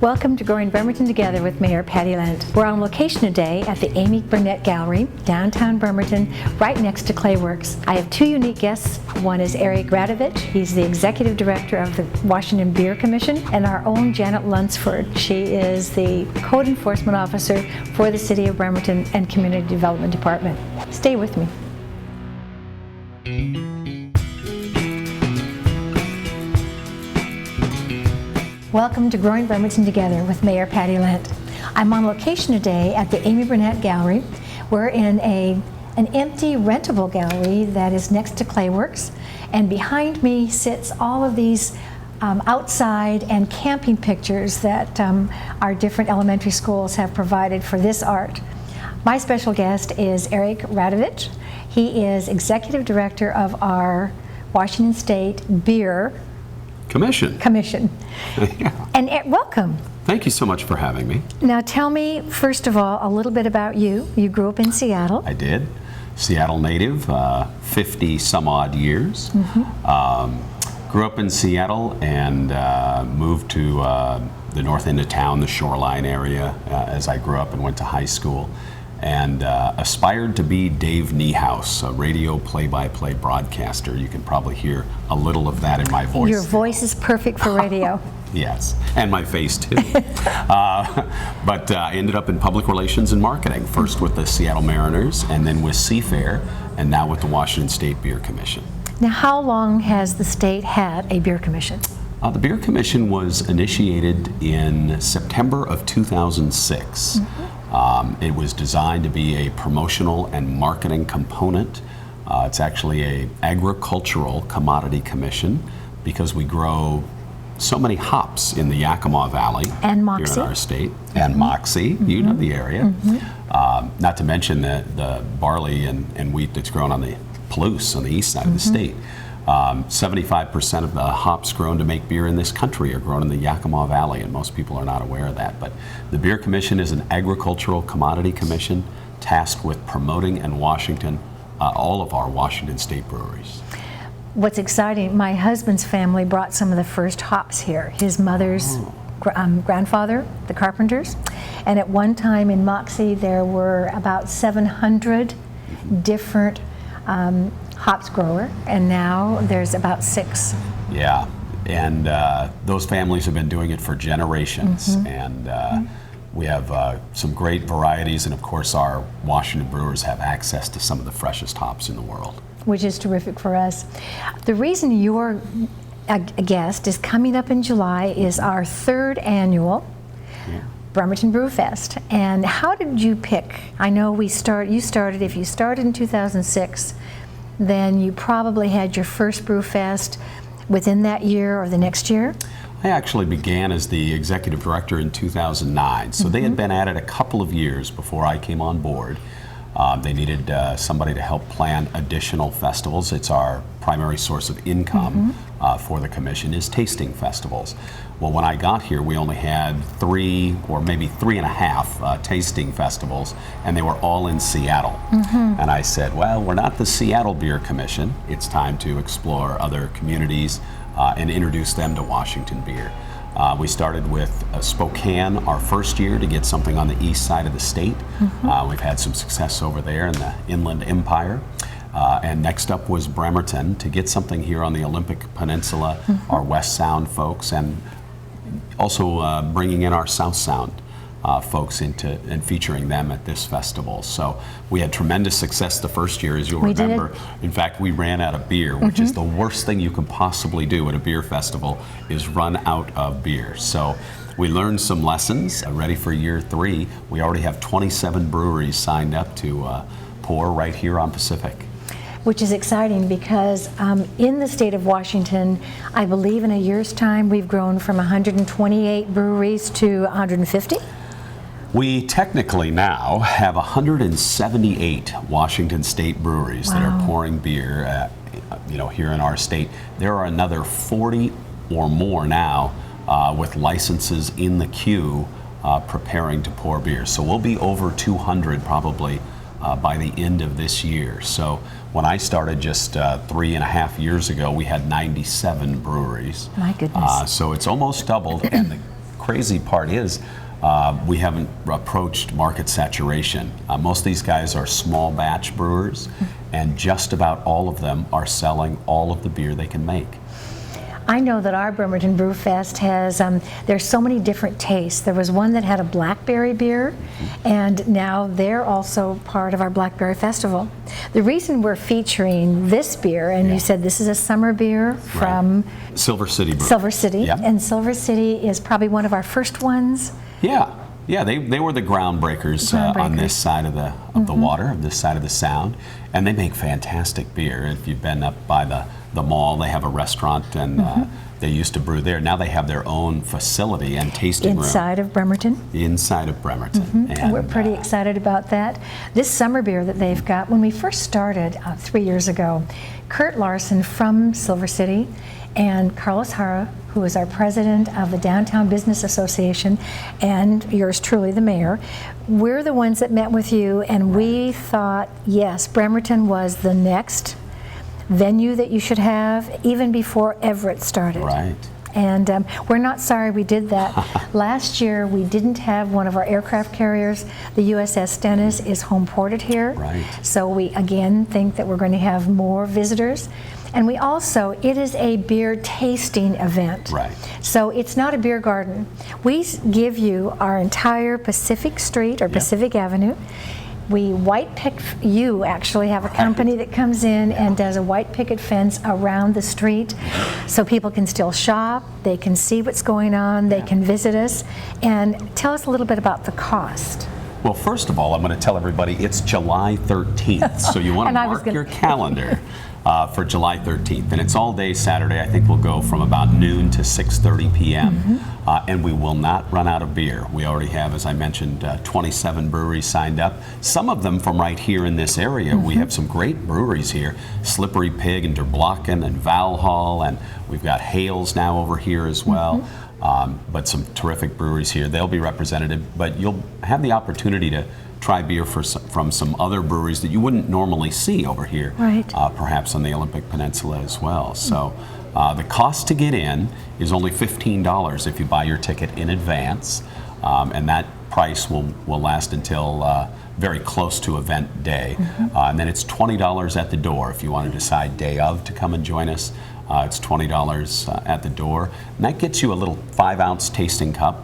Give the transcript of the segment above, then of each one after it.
Welcome to Growing Bremerton Together with Mayor Patty Lent. We're on location today at the Amy Burnett Gallery, downtown Bremerton, right next to Clayworks. I have two unique guests. One is Eric Radovich. He's the Executive Director of the Washington Beer Commission, and our own Janet Lunsford. She is the Code Enforcement Officer for the City of Bremerton and Community Development Department. Stay with me. Welcome to Growing Bremerton Together with Mayor Patty Lent. I'm on location today at the Amy Burnett Gallery. We're in an empty rentable gallery that is next to Clayworks, and behind me sits all of these outside and camping pictures that our different elementary schools have provided for this art. My special guest is Eric Radovich. He is Executive Director of our Washington State Beer Commission. Yeah. And welcome. Thank you so much for having me. Now tell me, first of all, a little bit about you. You grew up in Seattle. I did. Seattle native, 50 some odd years. Grew up in Seattle and moved to the north end of town, the shoreline area, as I grew up and went to high school. And aspired to be Dave Niehaus, a radio play-by-play broadcaster. You can probably hear a little of that in my voice. Your voice is perfect for radio. Yes, and my face too. But I ended up in public relations and marketing, first with the Seattle Mariners, and then with Seafair, and now with the Washington State Beer Commission. Now, how long has the state had a beer commission? The Beer Commission was initiated in September of 2006. It was designed to be a promotional and marketing component. It's actually an agricultural commodity commission because we grow so many hops in the Yakima Valley and Moxie here in our state, and Moxie, you know the area. Not to mention the barley and wheat that's grown on the Palouse on the east side of the state. 75% of the hops grown to make beer in this country are grown in the Yakima Valley, and most people are not aware of that. But the Beer Commission is an agricultural commodity commission tasked with promoting in Washington all of our Washington State breweries. What's exciting, my husband's family brought some of the first hops here. His mother's grandfather, the Carpenters, and at one time in Moxie there were about 700 different hops grower, and now there's about 6. Yeah, and those families have been doing it for generations, and we have some great varieties, and of course our Washington brewers have access to some of the freshest hops in the world. Which is terrific for us. The reason you're a guest is coming up in July is our 3rd annual Bremerton Brew Fest. And how did you pick? I know if you started in 2006, then you probably had your first Brew Fest within that year or the next year? I actually began as the executive director in 2009, so they had been at it a couple of years before I came on board. They needed somebody to help plan additional festivals. It's our primary source of income for the commission is tasting festivals. Well, when I got here, we only had 3 or maybe 3.5 tasting festivals, and they were all in Seattle. And I said, well, we're not the Seattle Beer Commission. It's time to explore other communities and introduce them to Washington beer. We started with Spokane our first year to get something on the east side of the state. We've had some success over there in the Inland Empire. And next up was Bremerton to get something here on the Olympic Peninsula, our West Sound folks, and also bringing in our South Sound folks into and featuring them at this festival. So we had tremendous success the first year, as you'll remember. In fact, we ran out of beer, which is the worst thing you can possibly do at a beer festival, is run out of beer. So we learned some lessons. Ready for year 3. We already have 27 breweries signed up to pour right here on Pacific. Which is exciting because in the state of Washington, I believe in a year's time we've grown from 128 breweries to 150. We technically now have 178 Washington State breweries that are pouring beer, here in our state. There are another 40 or more now with licenses in the queue preparing to pour beer. So we'll be over 200 probably by the end of this year. So when I started just 3.5 years ago, we had 97 breweries. My goodness. So it's almost doubled, and the crazy part is we haven't approached market saturation. Most of these guys are small batch brewers, and just about all of them are selling all of the beer they can make. I know that our Bremerton Brew Fest has, there's so many different tastes. There was one that had a blackberry beer, and now they're also part of our Blackberry Festival. The reason we're featuring this beer, and you said this is a summer beer from Silver City Brew. Silver City, Yep. and Silver City is probably one of our first ones. Yeah, they were the groundbreakers, on this side of the water, on this side of the Sound, and they make fantastic beer. If you've been up by the mall, they have a restaurant, and they used to brew there. Now they have their own facility and tasting room. Inside of Bremerton. Inside of Bremerton. And we're pretty excited about that. This summer beer that they've got, when we first started 3 years ago, Kurt Larson from Silver City and Carlos Hara, who is our president of the Downtown Business Association, and yours truly, the mayor, we're the ones that met with you, and we thought, yes, Bremerton was the next venue that you should have, even before Everett started. Right. And we're not sorry we did that. Last year we didn't have one of our aircraft carriers. The USS Stennis is home ported here. Right. So we again think that we're going to have more visitors. And we also, it is a beer tasting event. Right. So it's not a beer garden. We give you our entire Pacific Street or Pacific Avenue. We white pick, you actually have a company that comes in and does a white picket fence around the street so people can still shop, they can see what's going on, they can visit us. And tell us a little bit about the cost. Well, first of all, I'm going to tell everybody it's July 13th, so you want to mark your calendar for July 13th. And it's all day Saturday. I think we'll go from about noon to 6:30 p.m. And we will not run out of beer. We already have, as I mentioned, 27 breweries signed up. Some of them from right here in this area. We have some great breweries here. Slippery Pig and Der Blocken and Valhall, and we've got Hales now over here as well. But some terrific breweries here. They'll be represented, but you'll have the opportunity to try beer from some other breweries that you wouldn't normally see over here, right. Perhaps on the Olympic Peninsula as well. So the cost to get in is only $15 if you buy your ticket in advance, and that price will last until very close to event day. And then it's $20 at the door if you want to decide day of to come and join us. It's $20 at the door, and that gets you a little 5-ounce tasting cup,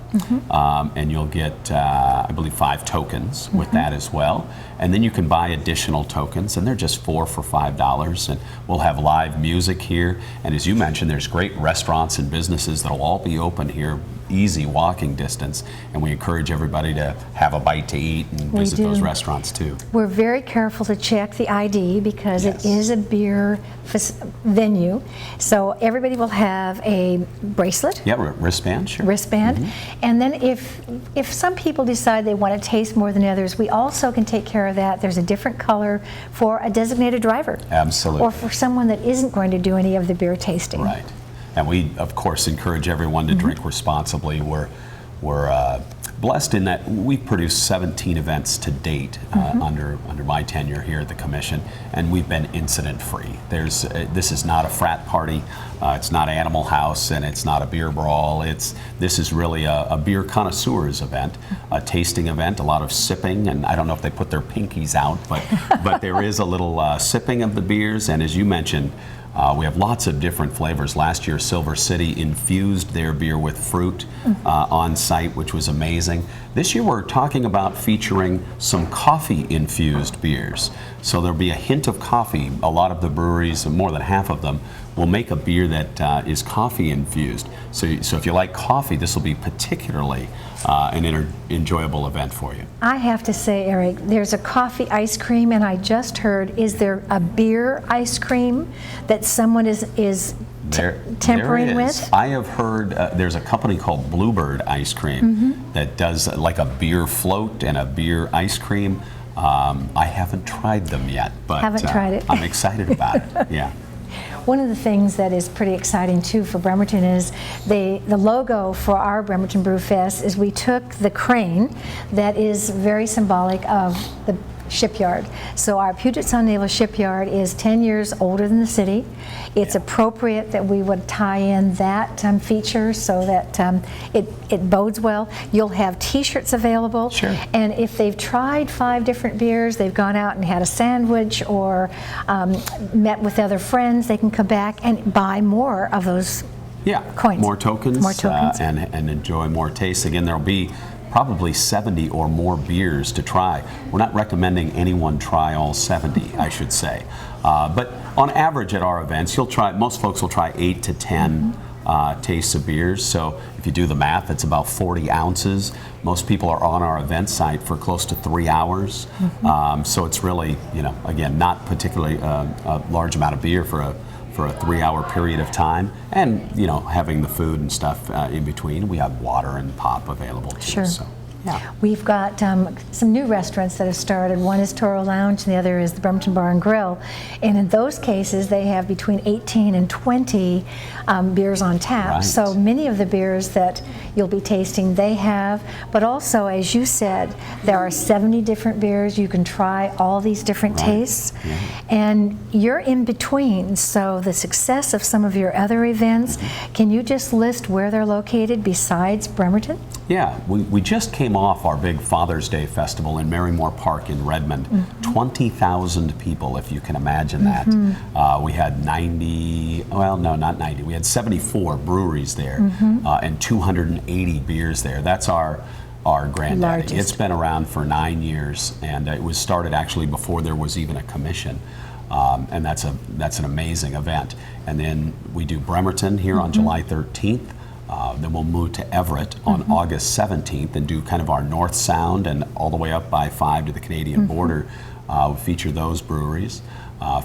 and you'll get, I believe, 5 tokens with that as well. And then you can buy additional tokens, and they're just 4 for $5. And we'll have live music here, and as you mentioned, there's great restaurants and businesses that'll all be open here, easy walking distance, and we encourage everybody to have a bite to eat and visit those restaurants too. We're very careful to check the ID because it is a beer venue, so everybody will have a bracelet. Yeah, wristband, sure. Wristband, and then if some people decide they want to taste more than others, we also can take care of that. There's a different color for a designated driver. Absolutely. Or for someone that isn't going to do any of the beer tasting. Right. And we, of course, encourage everyone to drink responsibly. We're blessed in that we've produced 17 events to date under my tenure here at the Commission, and we've been incident-free. This is not a frat party, it's not Animal House, and it's not a beer brawl. This is really a beer connoisseurs event, a tasting event, a lot of sipping, and I don't know if they put their pinkies out, but there is a little sipping of the beers, and as you mentioned, we have lots of different flavors. Last year, Silver City infused their beer with fruit on site, which was amazing. This year, we're talking about featuring some coffee-infused beers. So there'll be a hint of coffee. A lot of the breweries, more than half of them, will make a beer that is coffee-infused. So if you like coffee, this will be particularly an enjoyable event for you. I have to say, Eric, there's a coffee ice cream, and I just heard, is there a beer ice cream that someone is tempering with? I have heard there's a company called Bluebird Ice Cream that does like a beer float and a beer ice cream. I haven't tried them yet, but tried it. I'm excited about it. Yeah. One of the things that is pretty exciting too for Bremerton is the logo for our Bremerton Brew Fest is we took the crane that is very symbolic of the shipyard. So our Puget Sound Naval Shipyard is 10 years older than the city. It's appropriate that we would tie in that feature so that it bodes well. You'll have t-shirts available. Sure. And if they've tried 5 different beers, they've gone out and had a sandwich or met with other friends, they can come back and buy more of those coins. More tokens, and enjoy more tastes. Again, there'll be probably 70 or more beers to try. We're not recommending anyone try all 70, I should say. But on average at our events, most folks will try 8 to 10 tastes of beers. So if you do the math, it's about 40 ounces. Most people are on our event site for close to 3 hours. So it's really, again, not particularly a large amount of beer for a 3-hour period of time, and having the food and stuff in between. We have water and pop available too. Sure. So. Yeah. We've got some new restaurants that have started. One is Toro Lounge, and the other is the Bremerton Bar and Grill. And in those cases, they have between 18 and 20 beers on tap. Right. So many of the beers that you'll be tasting, they have. But also, as you said, there are 70 different beers. You can try all these different tastes. Yeah. And you're in between. So the success of some of your other events, can you just list where they're located besides Bremerton? Yeah, we just came off our big Father's Day festival in Merrymore Park in Redmond. 20,000 people, if you can imagine that. We had 90, well, no, not 90. We had 74 breweries there and 280 beers there. That's our granddaddy. Largest. It's been around for 9 years, and it was started actually before there was even a commission. And that's an amazing event. And then we do Bremerton here on July 13th. Then we'll move to Everett on August 17th and do kind of our North Sound and all the way up by 5 to the Canadian border. We feature those breweries.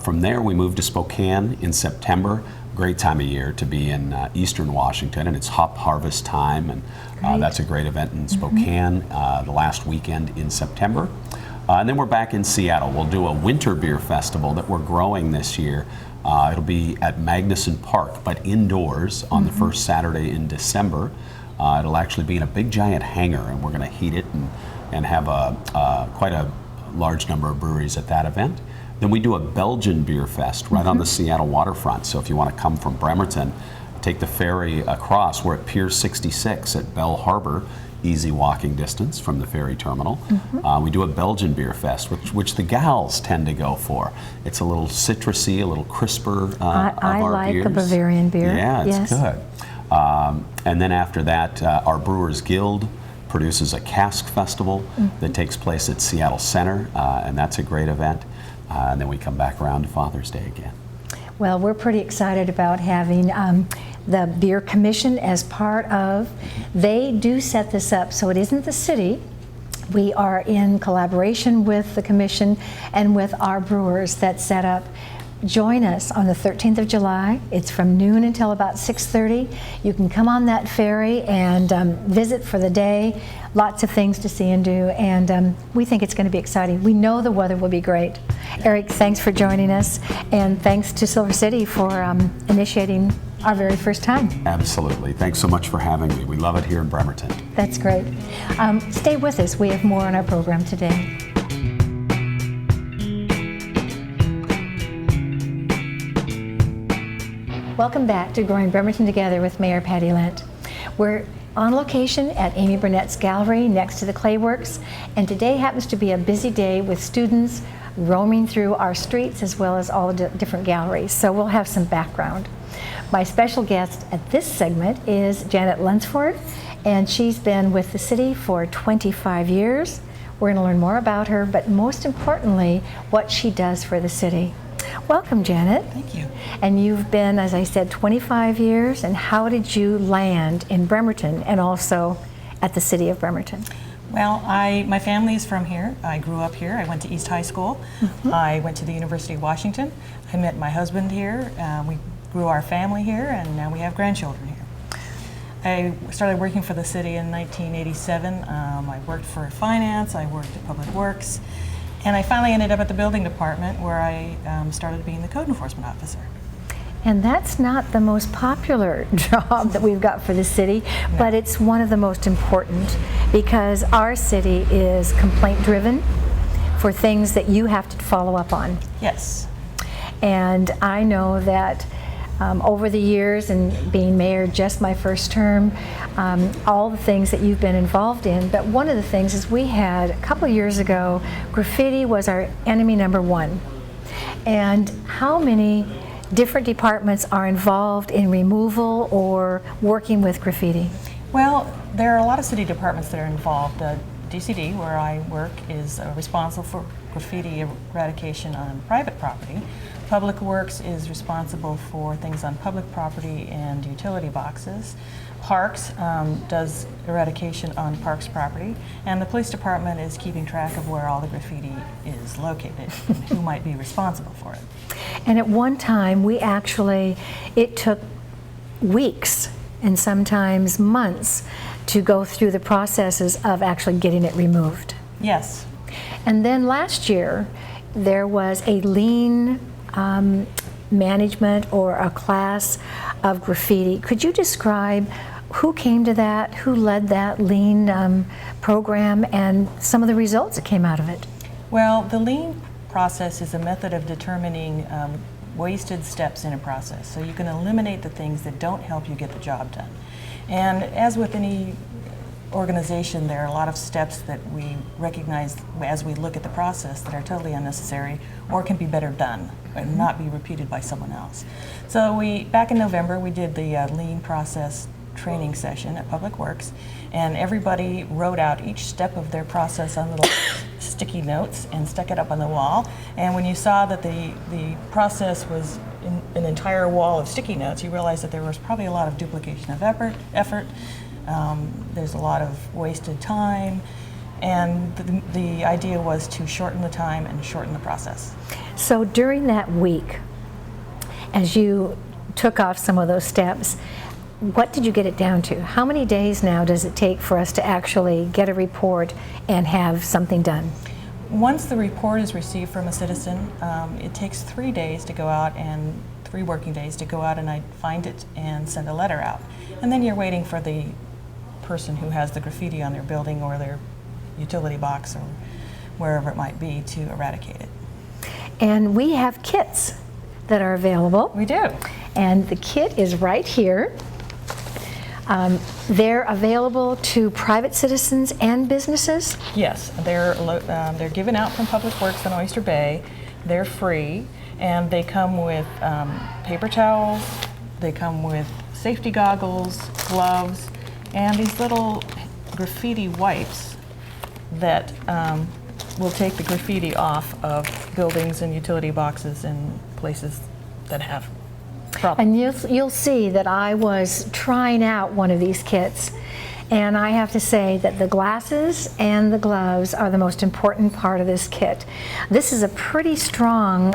From there, we move to Spokane in September. Great time of year to be in Eastern Washington, and it's hop harvest time, and that's a great event in Spokane the last weekend in September. And then we're back in Seattle. We'll do a winter beer festival that we're growing this year. It'll be at Magnuson Park, but indoors on the first Saturday in December. It'll actually be in a big giant hangar, and we're going to heat it and have quite a large number of breweries at that event. Then we do a Belgian beer fest right on the Seattle waterfront. So if you want to come from Bremerton, take the ferry across. We're at Pier 66 at Bell Harbor. Easy walking distance from the ferry terminal. We do a Belgian beer fest, which the gals tend to go for. It's a little citrusy, a little crisper of our beers. I like a Bavarian beer. Yeah, it's good. And then after that, our Brewers Guild produces a cask festival that takes place at Seattle Center, and that's a great event. And then we come back around to Father's Day again. Well, we're pretty excited about having the Beer Commission as part of. They do set this up, so it isn't the city. We are in collaboration with the commission and with our brewers that set up. Join us on the 13th of July. It's from noon until about 6:30. You can come on that ferry and visit for the day. Lots of things to see and do, and we think it's going to be exciting. We know the weather will be great. Eric, thanks for joining us, and thanks to Silver City for initiating our very first time. Absolutely. Thanks so much for having me. We love it here in Bremerton. That's great. Stay with us. We have more on our program today. Welcome back to Growing Bremerton Together with Mayor Patty Lent. We're on location at Amy Burnett's Gallery next to the Clay Works, and today happens to be a busy day with students roaming through our streets as well as all the different galleries, so we'll have some background. My special guest at this segment is Janet Lunsford, and she's been with the city for 25 years. We're going to learn more about her, but most importantly, what she does for the city. Welcome, Janet. Thank you. And you've been, as I said, 25 years, and how did you land in Bremerton and also at the city of Bremerton? Well, my family is from here. I grew up here. I went to East High School. I went to the University of Washington. I met my husband here. We grew our family here, and now we have grandchildren here. I started working for the city in 1987. I worked for finance, I worked at Public Works, and I finally ended up at the building department where I started being the code enforcement officer. And that's not the most popular job that we've got for the city, but it's one of the most important because our city is complaint driven for things that you have to follow up on. Yes. And I know that over the years, and being mayor just my first term, all the things that you've been involved in, but one of the things is we had, a couple of years ago, graffiti was our enemy number one. And how many different departments are involved in removal or working with graffiti? Well, there are a lot of city departments that are involved. DCD, where I work, is responsible for graffiti eradication on private property. Public Works is responsible for things on public property and utility boxes. Parks does eradication on parks property, and the police department is keeping track of where all the graffiti is located and who might be responsible for it. And at one time, it took weeks and sometimes months to go through the processes of actually getting it removed. Yes. And then last year, there was a lean management or a class of graffiti. Could you describe who came to that, who led that lean program, and some of the results that came out of it? Well, the lean process is a method of determining wasted steps in a process. So you can eliminate the things that don't help you get the job done. And as with any organization, there are a lot of steps that we recognize as we look at the process that are totally unnecessary or can be better done and not be repeated by someone else. So back in November, we did the lean process training session at Public Works, and everybody wrote out each step of their process on little sticky notes and stuck it up on the wall. And when you saw that the process was an entire wall of sticky notes, you realized that there was probably a lot of duplication of effort. There's a lot of wasted time, and the idea was to shorten the time and shorten the process. So during that week, as you took off some of those steps, what did you get it down to? How many days now does it take for us to actually get a report and have something done? Once the report is received from a citizen, it takes 3 days to go out, and 3 working days to go out and find it and send a letter out. And then you're waiting for the person who has the graffiti on their building or their utility box or wherever it might be to eradicate it. And we have kits that are available. We do. And the kit is right here. They're available to private citizens and businesses? Yes, they're given out from Public Works in Oyster Bay. They're free, and they come with paper towels, they come with safety goggles, gloves, and these little graffiti wipes that will take the graffiti off of buildings and utility boxes and places that have problems. And you'll see that I was trying out one of these kits, and I have to say that the glasses and the gloves are the most important part of this kit. This is a pretty strong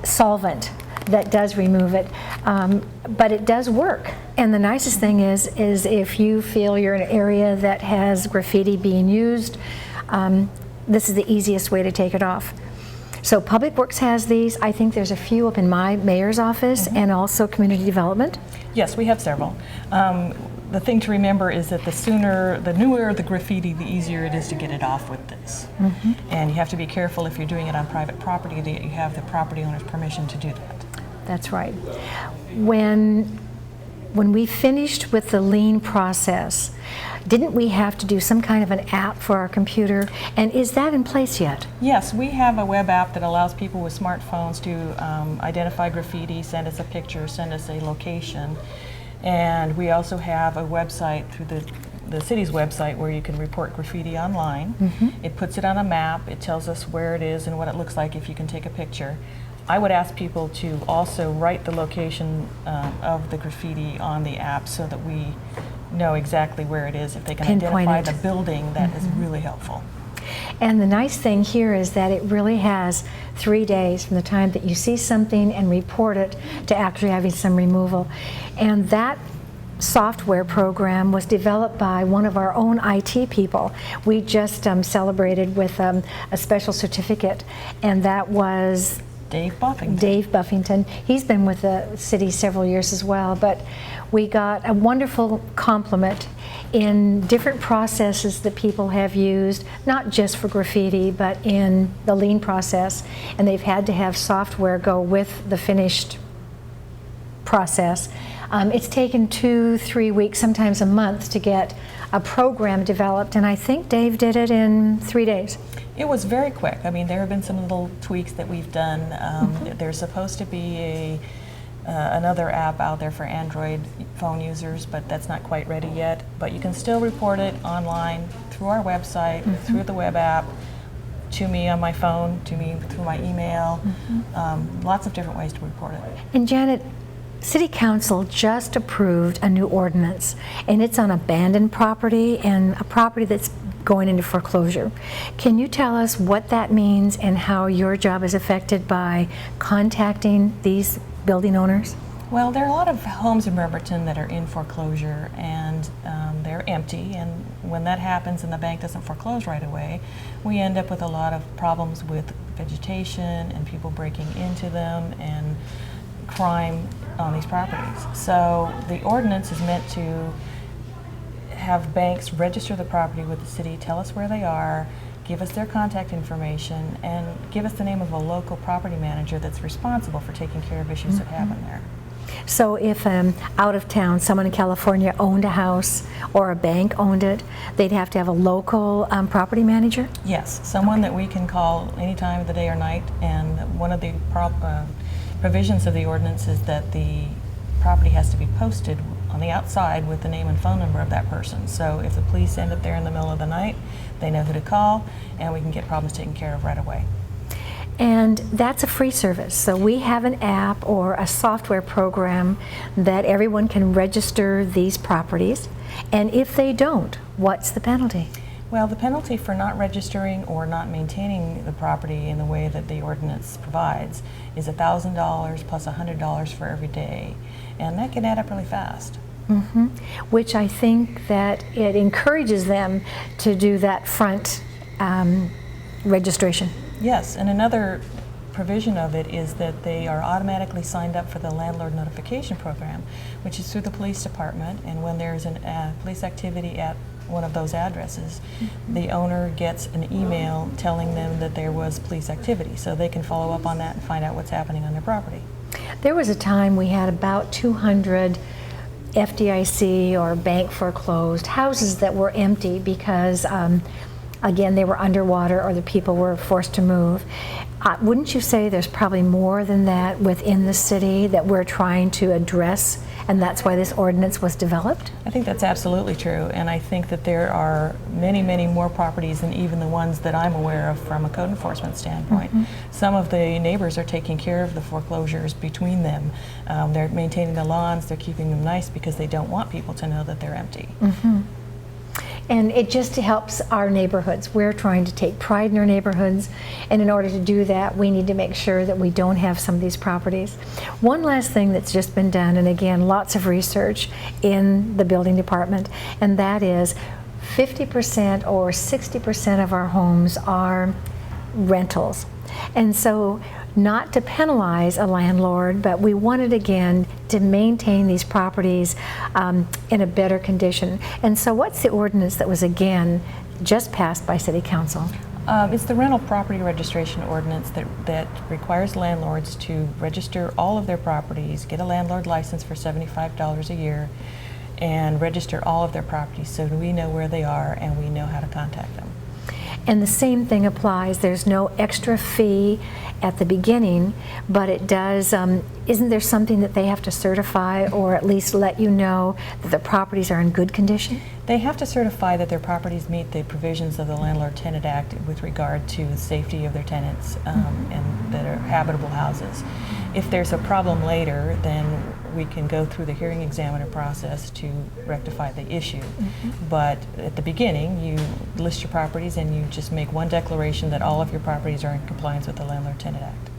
solvent that does remove it, but it does work. And the nicest thing is if you feel you're in an area that has graffiti being used, this is the easiest way to take it off. So Public Works has these. I think there's a few up in my mayor's office and also community development. Yes, we have several. The thing to remember is that the newer the graffiti, the easier it is to get it off with this. And you have to be careful if you're doing it on private property that you have the property owner's permission to do that. That's right. When we finished with the lean process, didn't we have to do some kind of an app for our computer? And is that in place yet? Yes, we have a web app that allows people with smartphones to identify graffiti, send us a picture, send us a location. And we also have a website through the city's website where you can report graffiti online. It puts it on a map, it tells us where it is and what it looks like if you can take a picture. I would ask people to also write the location of the graffiti on the app so that we know exactly where it is. If they can identify the building, that is really helpful. And the nice thing here is that it really has 3 days from the time that you see something and report it to actually having some removal. And that software program was developed by one of our own IT people. We just celebrated with a special certificate, and that was Dave Buffington. Dave Buffington. He's been with the city several years as well, but we got a wonderful compliment in different processes that people have used, not just for graffiti, but in the lien process, and they've had to have software go with the finished process. It's taken 2-3 weeks, sometimes a month, to get a program developed, and I think Dave did it in 3 days. It was very quick. I mean, there have been some little tweaks that we've done. There's supposed to be another app out there for Android phone users, but that's not quite ready yet. But you can still report it online through our website, through the web app, to me on my phone, to me through my email. Lots of different ways to report it. And Janet, City Council just approved a new ordinance, and it's on abandoned property and a property that's going into foreclosure. Can you tell us what that means and how your job is affected by contacting these building owners? Well, there are a lot of homes in Bremerton that are in foreclosure, and they're empty, and when that happens and the bank doesn't foreclose right away, we end up with a lot of problems with vegetation and people breaking into them and crime on these properties. So the ordinance is meant to have banks register the property with the city, tell us where they are, give us their contact information, and give us the name of a local property manager that's responsible for taking care of issues that happen there. So if out of town, someone in California owned a house or a bank owned it, they'd have to have a local property manager? Yes, someone that we can call any time of the day or night, and one of the provisions of the ordinance is that the property has to be posted on the outside with the name and phone number of that person. So if the police end up there in the middle of the night, they know who to call, and we can get problems taken care of right away. And that's a free service. So we have an app or a software program that everyone can register these properties. And if they don't, what's the penalty? Well, the penalty for not registering or not maintaining the property in the way that the ordinance provides is $1,000 plus $100 for every day. And that can add up really fast. Which I think that it encourages them to do that front registration. Yes, and another provision of it is that they are automatically signed up for the landlord notification program, which is through the police department, and when there's a police activity at one of those addresses, the owner gets an email telling them that there was police activity, so they can follow up on that and find out what's happening on their property. There was a time we had about 200 FDIC or bank foreclosed houses that were empty because again, they were underwater or the people were forced to move. Wouldn't you say there's probably more than that within the city that we're trying to address, and that's why this ordinance was developed? I think that's absolutely true, and I think that there are many, many more properties than even the ones that I'm aware of from a code enforcement standpoint. Some of the neighbors are taking care of the foreclosures between them. They're maintaining the lawns, they're keeping them nice because they don't want people to know that they're empty. And it just helps our neighborhoods. We're trying to take pride in our neighborhoods, and in order to do that, we need to make sure that we don't have some of these properties. One last thing that's just been done, and again, lots of research in the building department, and that is 50% or 60% of our homes are rentals. And so, not to penalize a landlord, but we wanted again to maintain these properties in a better condition. And so what's the ordinance that was again just passed by City Council? It's the rental property registration ordinance that requires landlords to register all of their properties, get a landlord license for $75 a year, and register all of their properties so we know where they are and we know how to contact them. And the same thing applies. There's no extra fee at the beginning, but it does, isn't there something that they have to certify or at least let you know that the properties are in good condition? They have to certify that their properties meet the provisions of the Landlord-Tenant Act with regard to the safety of their tenants and that are habitable houses. If there's a problem later, then we can go through the hearing examiner process to rectify the issue. But at the beginning, you list your properties and you just make one declaration that all of your properties are in compliance with the Landlord-Tenant Act.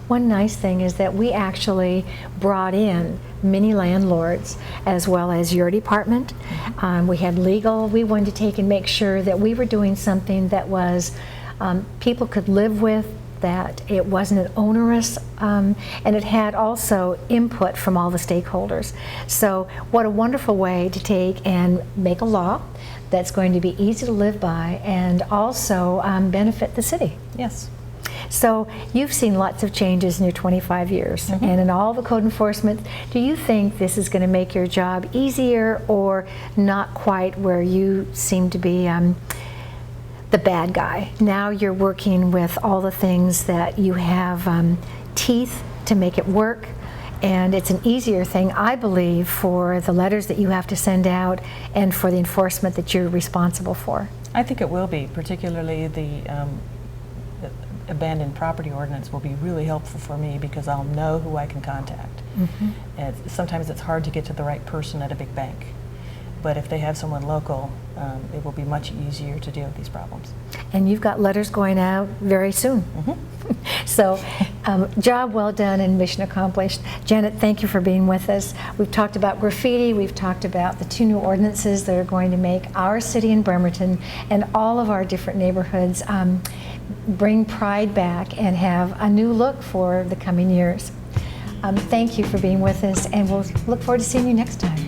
One nice thing is that we actually brought in many landlords as well as your department. We had legal. We wanted to take and make sure that we were doing something that was people could live with that it wasn't an onerous, and it had also input from all the stakeholders. So what a wonderful way to take and make a law that's going to be easy to live by and also benefit the city. Yes. So you've seen lots of changes in your 25 years, and in all the code enforcement. Do you think this is going to make your job easier, or not quite, where you seem to be the bad guy? Now you're working with all the things that you have teeth to make it work, and it's an easier thing, I believe, for the letters that you have to send out and for the enforcement that you're responsible for. I think it will be, particularly the abandoned property ordinance will be really helpful for me because I'll know who I can contact. And sometimes it's hard to get to the right person at a big bank, but if they have someone local, it will be much easier to deal with these problems. And you've got letters going out very soon. So job well done and mission accomplished. Janet, thank you for being with us. We've talked about graffiti, we've talked about the 2 new ordinances that are going to make our city in Bremerton and all of our different neighborhoods bring pride back and have a new look for the coming years. Thank you for being with us, and we'll look forward to seeing you next time.